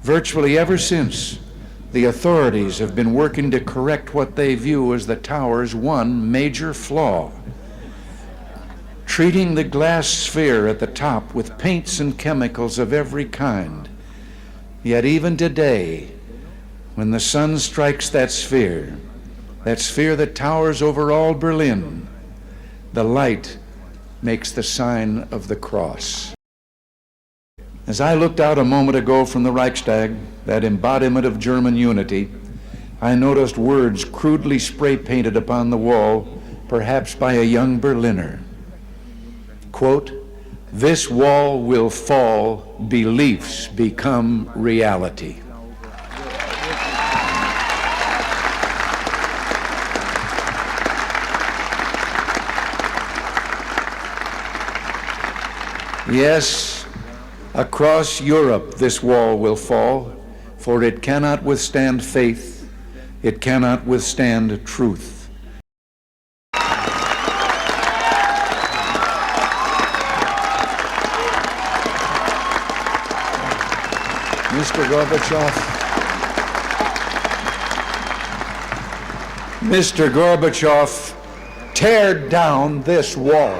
Virtually ever since, the authorities have been working to correct what they view as the tower's one major flaw, treating the glass sphere at the top with paints and chemicals of every kind. Yet even today, when the sun strikes that sphere that towers over all Berlin, the light makes the sign of the cross. As I looked out a moment ago from the Reichstag, that embodiment of German unity, I noticed words crudely spray-painted upon the wall, perhaps by a young Berliner. Quote, "This wall will fall, beliefs become reality." Yes, across Europe this wall will fall, for it cannot withstand faith, it cannot withstand truth. Mr. Gorbachev, tear down this wall.